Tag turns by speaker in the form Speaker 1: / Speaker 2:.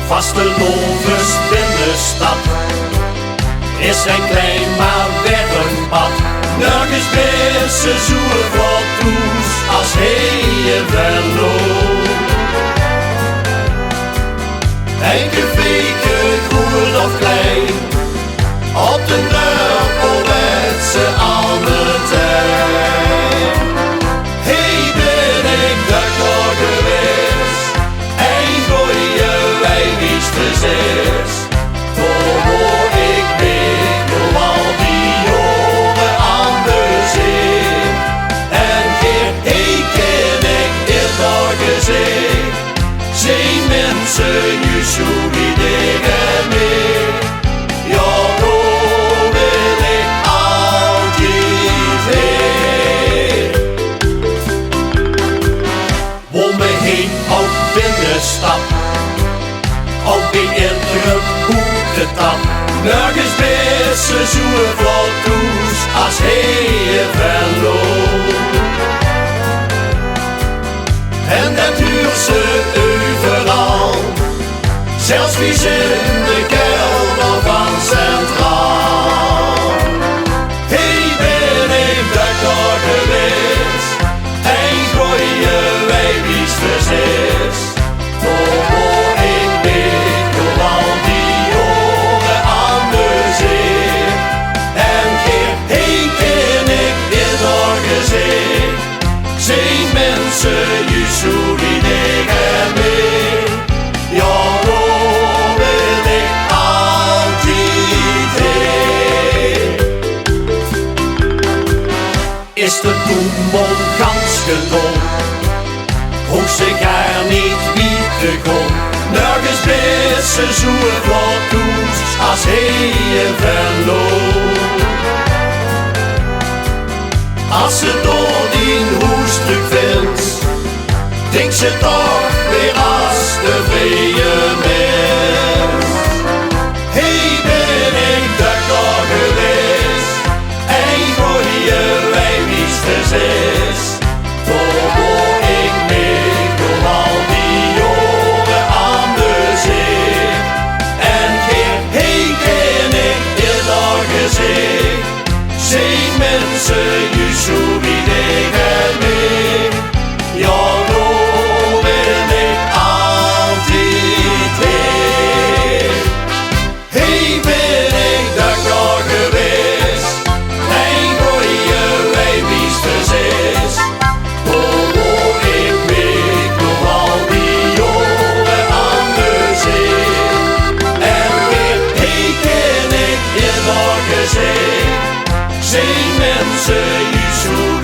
Speaker 1: Vastelovens binnenstad is een klein maar weg een pad. Nergens meer ze zoeken voor toes als hij Venlo. Enkele weken groot of klein, op de Nørrebro met z'n allen tijd. Hey, ben ik daar geweest, een goeie wijwiesters is. Toen hoor ik weer door al die jaren aan de zee. En keer hey ken ik in dat gezicht, zijn mensen nu zo die dingen mee. Ja, daar wil ik altijd heen. Waar me heen op binnenstad, op die ingeboekte tap. Nergens meer ze zoeken voor toes als hij Venlo. En dat huurt ze overal, zelfs wie in de kelder van Centraal. Hey, ben ik daar geweest, een goeie wijwiesters is. Toen hoor ik weer door al die jaren aan de zee. En keer hey ken ik in dat gezicht, zijn mensen je zo die dingen mee. Ja, daar wil ik altijd heen. Is de doelman gans gedood, hoeft ze gar niet wie te kon. Nergens meer ze zoeken voor toes als hij Venlo. Als ze door die hoestruk vindt, denkt ze toch weer als de vrije mens. Hey, ben ik daar geweest, een goeie wijwiesters is. Toen hoor ik mee door al die jaren aan de zee. En keer hey ken ik in dat gezicht, zijn mensen je zo die dingen mee. Ja, daar wil ik altijd heen. Hey, ben ik daar geweest, een goeie wijwiesters is. Toen hoor ik mee door al die jaren aan de zee. En weer hey ken ik in dat gezicht, zijn mensen je zo